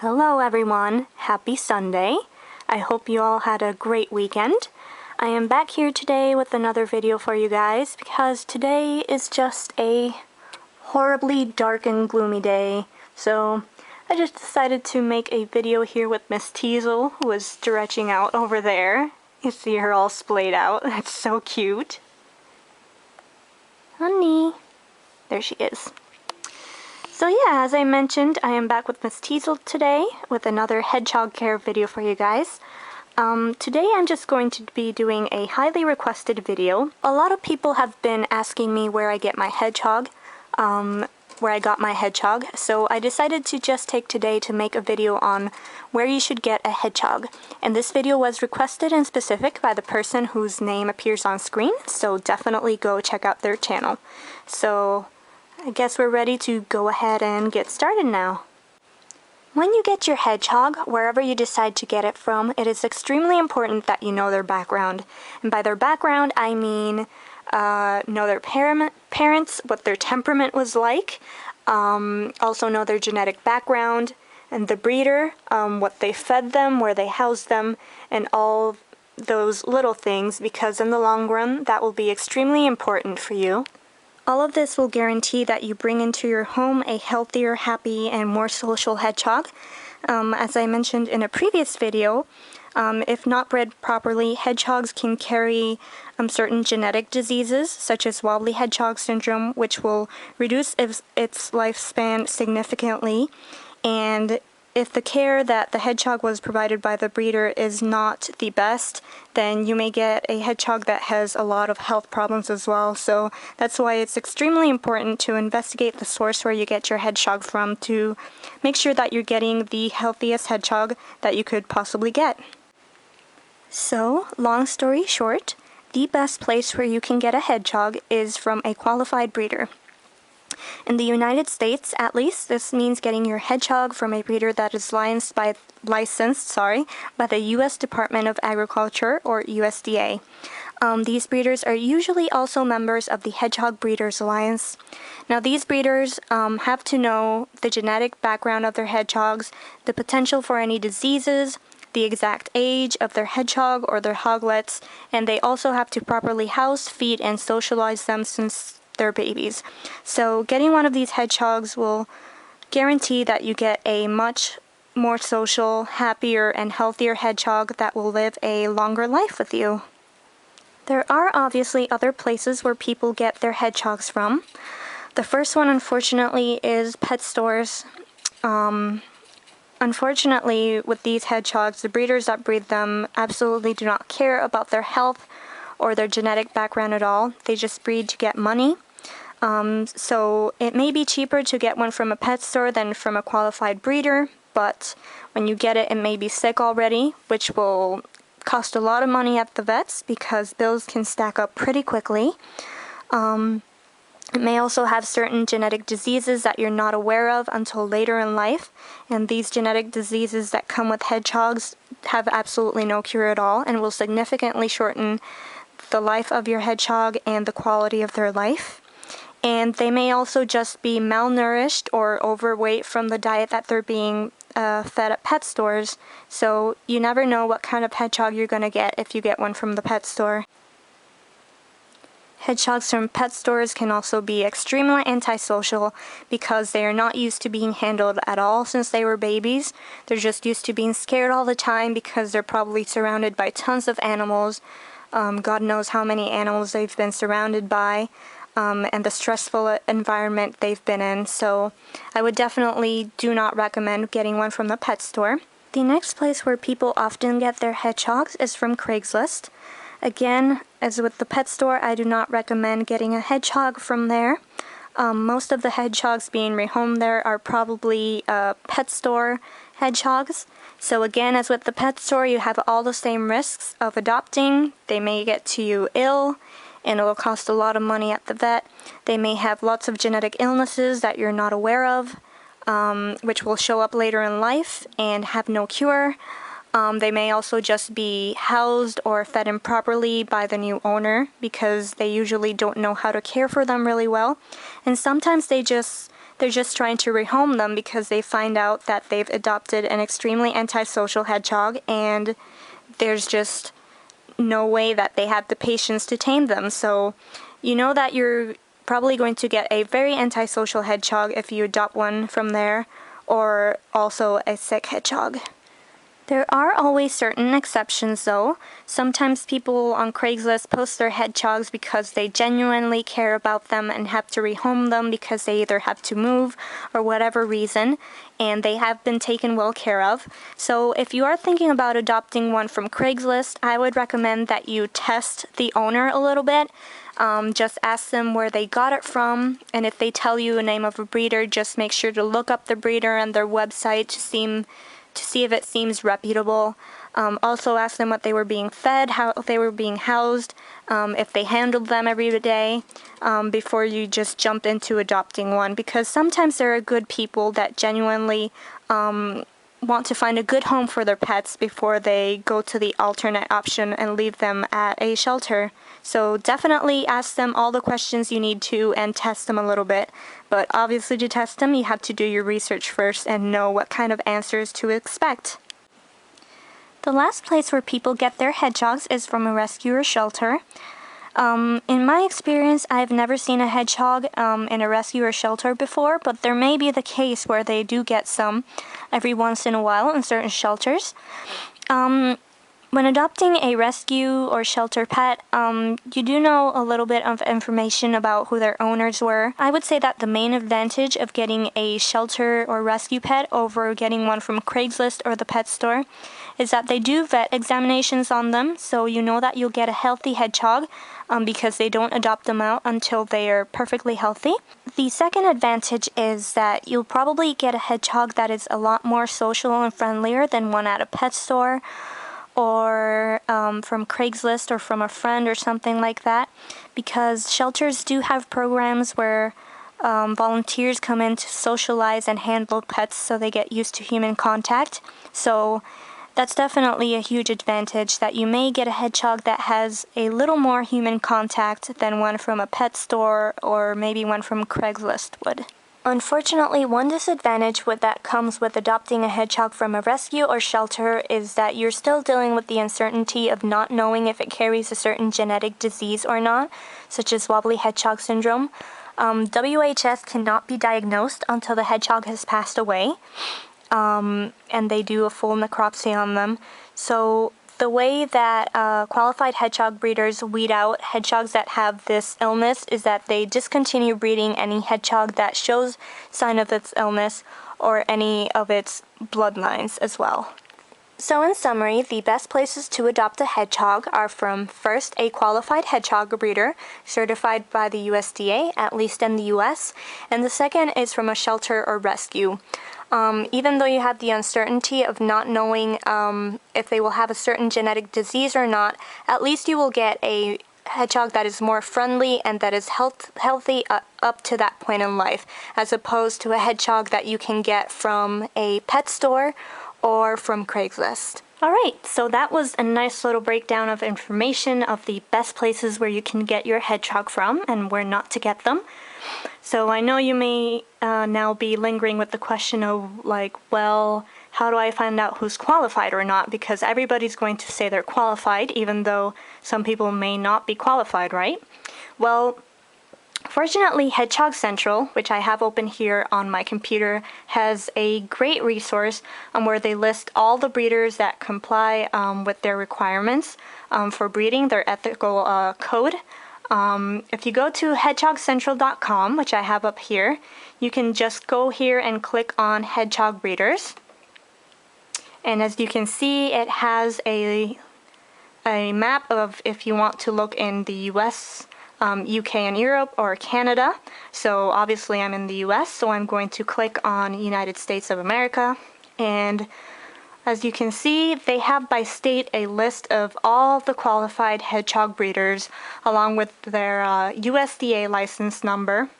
Hello everyone, happy Sunday. I hope you all had a great weekend. I am back here today with another video for you guys because today is just a horribly dark and gloomy day. So I just decided to make a video here with Miss Teasel, who is stretching out over there. You see her all splayed out. That's so cute. Honey. There she is. So yeah, as I mentioned, I am back with Miss Teasel today with another hedgehog care video for you guys. Today I'm just going to be doing a highly requested video. A lot of people have been asking me where I get my hedgehog, where I got my hedgehog, so I decided to just take today to make a video on where you should get a hedgehog. And this video was requested and specific by the person whose name appears on screen, so definitely go check out their channel. So I guess we're ready to go ahead and get started now. When you get your hedgehog, wherever you decide to get it from, it is extremely important that you know their background. And by their background, I mean know their parents, what their temperament was like, also know their genetic background, and the breeder, what they fed them, where they housed them, and all those little things, because in the long run, that will be extremely important for you. All of this will guarantee that you bring into your home a healthier, happy, and more social hedgehog. As I mentioned in a previous video, if not bred properly, hedgehogs can carry certain genetic diseases, such as Wobbly hedgehog syndrome, which will reduce its lifespan significantly. And if the care that the hedgehog was provided by the breeder is not the best, then you may get a hedgehog that has a lot of health problems as well. So that's why it's extremely important to investigate the source where you get your hedgehog from to make sure that you're getting the healthiest hedgehog that you could possibly get. So, long story short, the best place where you can get a hedgehog is from a qualified breeder. In the United States, at least, this means getting your hedgehog from a breeder that is licensed by the U.S. Department of Agriculture, or USDA. These breeders are usually also members of the Hedgehog Breeders Alliance. Now, these breeders have to know the genetic background of their hedgehogs, the potential for any diseases, the exact age of their hedgehog or their hoglets, and they also have to properly house, feed, and socialize them since they're babies. So getting one of these hedgehogs will guarantee that you get a much more social, happier, and healthier hedgehog that will live a longer life with you. There are obviously other places where people get their hedgehogs from. The first one, unfortunately, is pet stores. Unfortunately, with these hedgehogs, the breeders that breed them absolutely do not care about their health or their genetic background at all. They just breed to get money. So it may be cheaper to get one from a pet store than from a qualified breeder, but when you get it, it may be sick already, which will cost a lot of money at the vets because bills can stack up pretty quickly. It may also have certain genetic diseases that you're not aware of until later in life, and these genetic diseases that come with hedgehogs have absolutely no cure at all and will significantly shorten the life of your hedgehog and the quality of their life. And they may also just be malnourished or overweight from the diet that they're being fed at pet stores, so you never know what kind of hedgehog you're going to get if you get one from the pet store. Hedgehogs from pet stores can also be extremely antisocial because they are not used to being handled at all since they were babies. They're just used to being scared all the time because they're probably surrounded by tons of animals. God knows how many animals they've been surrounded by, and the stressful environment they've been in. So I would definitely do not recommend getting one from the pet store. The next place where people often get their hedgehogs is from Craigslist. Again, as with the pet store, I do not recommend getting a hedgehog from there. Most of the hedgehogs being rehomed there are probably pet store hedgehogs. So again, as with the pet store, you have all the same risks of adopting. They may get to you ill, and it will cost a lot of money at the vet. They may have lots of genetic illnesses that you're not aware of, which will show up later in life and have no cure. They may also just be housed or fed improperly by the new owner because they usually don't know how to care for them really well. And sometimes they just They're just trying to rehome them because they find out that they've adopted an extremely antisocial hedgehog, and there's just no way that they have the patience to tame them. So you know that you're probably going to get a very antisocial hedgehog if you adopt one from there, or also a sick hedgehog. There are always certain exceptions though. Sometimes people on Craigslist post their hedgehogs because they genuinely care about them and have to rehome them because they either have to move or whatever reason, and they have been taken well care of. So if you are thinking about adopting one from Craigslist, I would recommend that you test the owner a little bit. Just ask them where they got it from, and if they tell you the name of a breeder, just make sure to look up the breeder and their website to see if it seems reputable. Also ask them what they were being fed, how they were being housed, if they handled them every day, before you just jump into adopting one, because sometimes there are good people that genuinely want to find a good home for their pets before they go to the alternate option and leave them at a shelter. So definitely ask them all the questions you need to and test them a little bit. But obviously to test them, you have to do your research first and know what kind of answers to expect. The last place where people get their hedgehogs is from a rescue or shelter. In my experience, I've never seen a hedgehog in a rescue or shelter before, but there may be the case where they do get some every once in a while in certain shelters. When adopting a rescue or shelter pet, you do know a little bit of information about who their owners were. I would say that the main advantage of getting a shelter or rescue pet over getting one from Craigslist or the pet store is that they do vet examinations on them, so you know that you'll get a healthy hedgehog because they don't adopt them out until they are perfectly healthy. The second advantage is that you'll probably get a hedgehog that is a lot more social and friendlier than one at a pet store, or from Craigslist or from a friend or something like that, because shelters do have programs where volunteers come in to socialize and handle pets so they get used to human contact. So that's definitely a huge advantage, that you may get a hedgehog that has a little more human contact than one from a pet store or maybe one from Craigslist would. Unfortunately, one disadvantage that comes with adopting a hedgehog from a rescue or shelter is that you're still dealing with the uncertainty of not knowing if it carries a certain genetic disease or not, such as wobbly hedgehog syndrome. WHS cannot be diagnosed until the hedgehog has passed away, and they do a full necropsy on them. So the way that qualified hedgehog breeders weed out hedgehogs that have this illness is that they discontinue breeding any hedgehog that shows sign of its illness or any of its bloodlines as well. So in summary, the best places to adopt a hedgehog are from, first, a qualified hedgehog breeder certified by the USDA, at least in the US, and the second is from a shelter or rescue. Even though you have the uncertainty of not knowing if they will have a certain genetic disease or not, at least you will get a hedgehog that is more friendly and that is healthy up to that point in life, as opposed to a hedgehog that you can get from a pet store or from Craigslist. Alright, so that was a nice little breakdown of information of the best places where you can get your hedgehog from and where not to get them. So I know you may now be lingering with the question of like, well, how do I find out who's qualified or not? Because everybody's going to say they're qualified, even though some people may not be qualified, right? Well, fortunately, Hedgehog Central, which I have open here on my computer, has a great resource where they list all the breeders that comply with their requirements for breeding, their ethical code. If you go to hedgehogcentral.com, which I have up here, you can just go here and click on Hedgehog Breeders. And as you can see, it has a map of if you want to look in the US, UK and Europe, or Canada. So obviously I'm in the US, so I'm going to click on United States of America. And as you can see, they have by state a list of all the qualified hedgehog breeders along with their USDA license number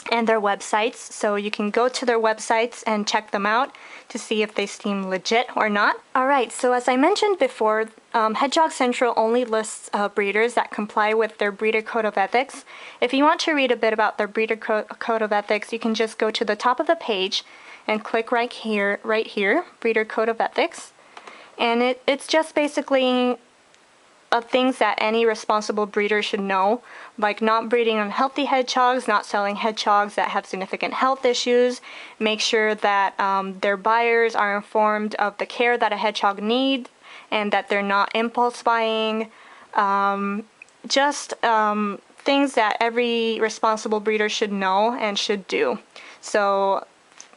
and their websites. So you can go to their websites and check them out to see if they seem legit or not. Alright, so as I mentioned before, Hedgehog Central only lists breeders that comply with their breeder code of ethics. If you want to read a bit about their breeder code of ethics, you can just go to the top of the page and click right here, breeder code of ethics. And it's just basically things that any responsible breeder should know, like not breeding unhealthy hedgehogs, not selling hedgehogs that have significant health issues, make sure that their buyers are informed of the care that a hedgehog needs, and that they're not impulse buying, things that every responsible breeder should know and should do. So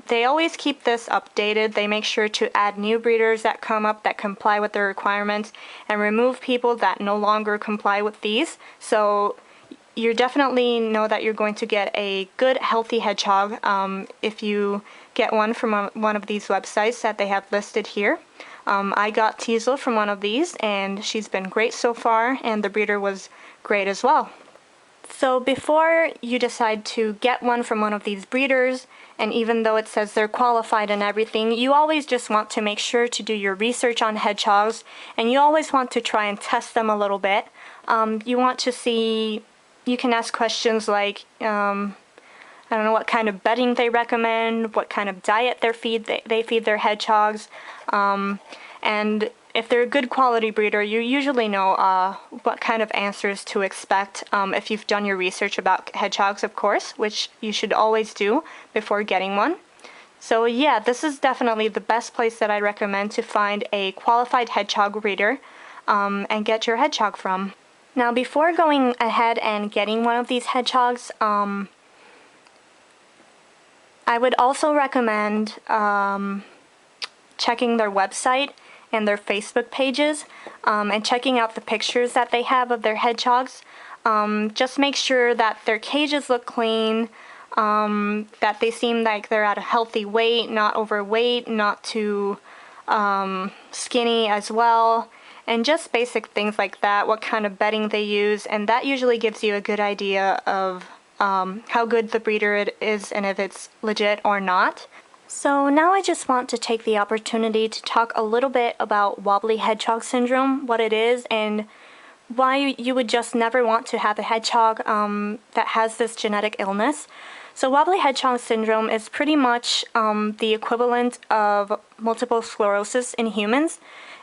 they always keep this updated. They make sure to add new breeders that come up that comply with their requirements and remove people that no longer comply with these. So you definitely know that you're going to get a good, healthy hedgehog if you get one from one of these websites that they have listed here. I got Teasel from one of these, and she's been great so far, and the breeder was great as well. So before you decide to get one from one of these breeders, and even though it says they're qualified and everything, you always just want to make sure to do your research on hedgehogs, and you always want to try and test them a little bit. You want to see, you can ask questions like, I don't know what kind of bedding they recommend, what kind of diet they feed their hedgehogs, and if they're a good quality breeder, you usually know what kind of answers to expect if you've done your research about hedgehogs, of course, which you should always do before getting one. So yeah, this is definitely the best place that I recommend to find a qualified hedgehog breeder and get your hedgehog from. Now, before going ahead and getting one of these hedgehogs, I would also recommend checking their website and their Facebook pages, and checking out the pictures that they have of their hedgehogs. Just make sure that their cages look clean, that they seem like they're at a healthy weight, not overweight, not too skinny as well, and just basic things like that, what kind of bedding they use, and that usually gives you a good idea of how good the breeder is and if it's legit or not. So now I just want to take the opportunity to talk a little bit about wobbly hedgehog syndrome, what it is, and why you would just never want to have a hedgehog that has this genetic illness. So wobbly hedgehog syndrome is pretty much the equivalent of multiple sclerosis in humans.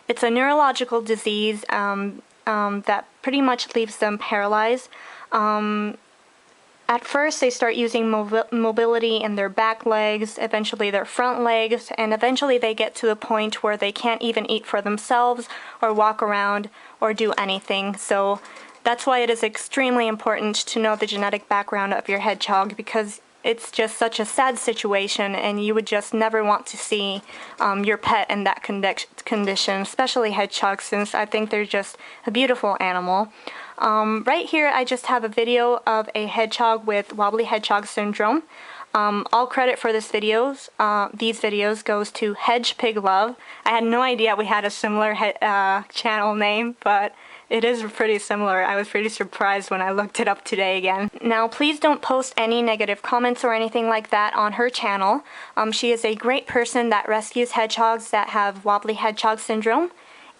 It's a neurological disease that pretty much leaves them paralyzed. At first, they start using mobility in their back legs, eventually their front legs, and eventually they get to the point where they can't even eat for themselves or walk around or do anything. So that's why it is extremely important to know the genetic background of your hedgehog, because it's just such a sad situation, and you would just never want to see your pet in that condition, especially hedgehogs, since I think they're just a beautiful animal. Right here I just have a video of a hedgehog with wobbly hedgehog syndrome. All credit for these videos goes to Hedge Pig Love. I had no idea we had a similar channel name, but it is pretty similar. I was pretty surprised when I looked it up today again. Now, please don't post any negative comments or anything like that on her channel. She is a great person that rescues hedgehogs that have wobbly hedgehog syndrome,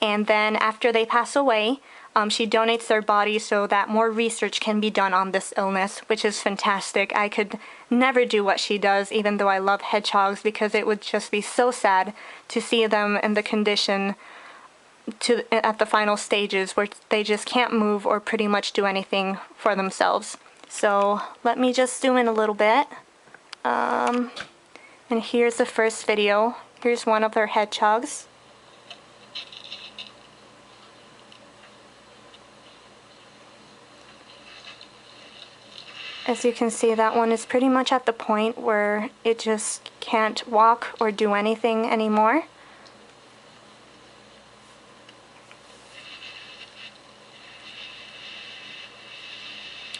and then after they pass away, she donates their body so that more research can be done on this illness, which is fantastic. I could never do what she does, even though I love hedgehogs, because it would just be so sad to see them in the condition at the final stages where they just can't move or pretty much do anything for themselves. So let me just zoom in a little bit. And here's the first video. Here's one of their hedgehogs. As you can see, that one is pretty much at the point where it just can't walk or do anything anymore.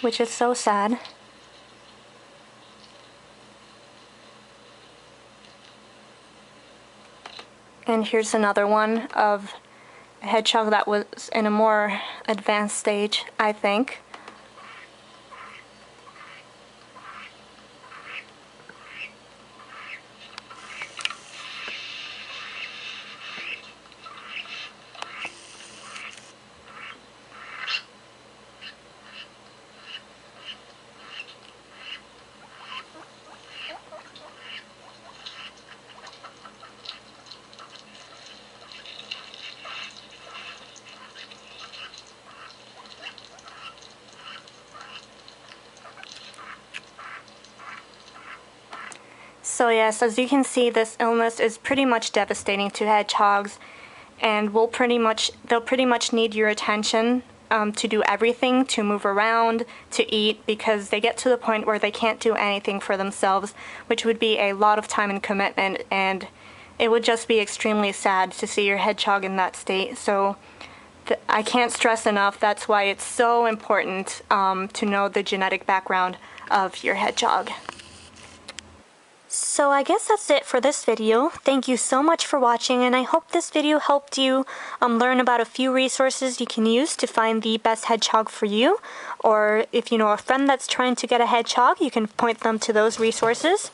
Which is so sad. And here's another one of a hedgehog that was in a more advanced stage, I think. So yes, as you can see, this illness is pretty much devastating to hedgehogs, and they'll pretty much need your attention to do everything, to move around, to eat, because they get to the point where they can't do anything for themselves, which would be a lot of time and commitment, and it would just be extremely sad to see your hedgehog in that state. So I can't stress enough, that's why it's so important to know the genetic background of your hedgehog. So I guess that's it for this video. Thank you so much for watching, and I hope this video helped you learn about a few resources you can use to find the best hedgehog for you. Or if you know a friend that's trying to get a hedgehog, you can point them to those resources.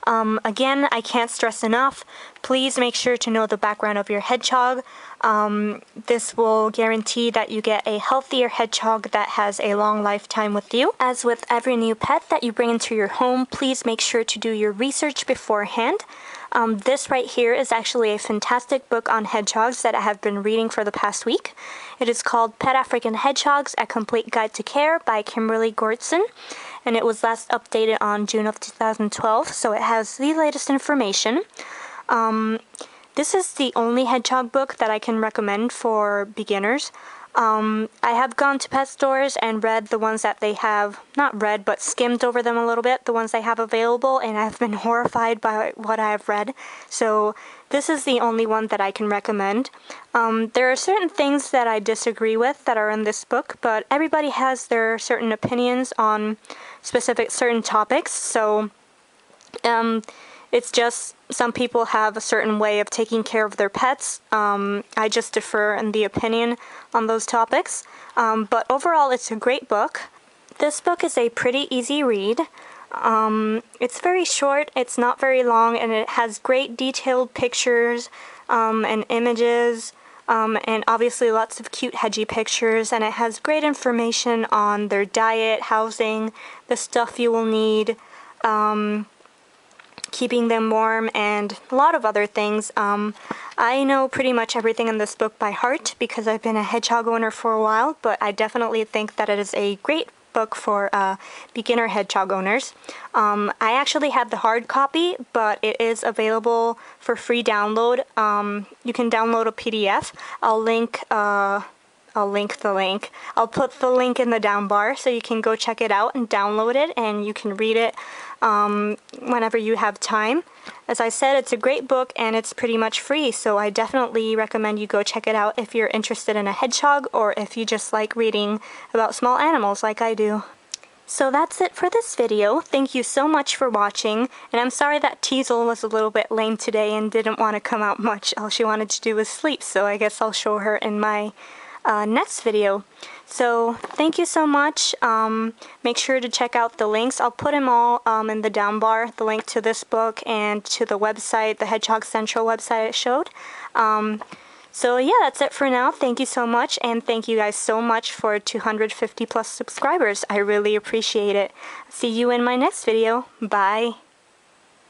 Again, I can't stress enough, please make sure to know the background of your hedgehog. This will guarantee that you get a healthier hedgehog that has a long lifetime with you. As with every new pet that you bring into your home, please make sure to do your research beforehand. This right here is actually a fantastic book on hedgehogs that I have been reading for the past week. It is called Pet African Hedgehogs, A Complete Guide to Care by Kimberly, and it was last updated on June of 2012, so it has the latest information. This is the only hedgehog book that I can recommend for beginners. I have gone to pet stores and read the ones that they have, not read, but skimmed over them a little bit, the ones they have available, and I've been horrified by what I have read. So this is the only one that I can recommend. There are certain things that I disagree with that are in this book, but everybody has their certain opinions on certain topics, so it's just some people have a certain way of taking care of their pets. I just differ in the opinion on those topics. But overall, it's a great book. This book is a pretty easy read. It's very short, it's not very long, and it has great detailed pictures and images, and obviously lots of cute hedgie pictures, and it has great information on their diet, housing, the stuff you will need, keeping them warm, and a lot of other things. I know pretty much everything in this book by heart because I've been a hedgehog owner for a while, but I definitely think that it is a great book for beginner hedgehog owners. I actually have the hard copy, but it is available for free download. You can download a PDF. I'll put the link in the down bar so you can go check it out and download it, and you can read it whenever you have time. As I said, it's a great book and it's pretty much free, so I definitely recommend you go check it out if you're interested in a hedgehog or if you just like reading about small animals like I do. So that's it for this video. Thank you so much for watching, and I'm sorry that Teasel was a little bit lame today and didn't want to come out much. All she wanted to do was sleep, so I guess I'll show her in my next video. So thank you so much. Make sure to check out the links. I'll put them all in the down bar, the link to this book and to the website, the Hedgehog Central website it showed. So yeah, that's it for now. Thank you so much, and thank you guys so much for 250 plus subscribers. I really appreciate it. See you in my next video. Bye.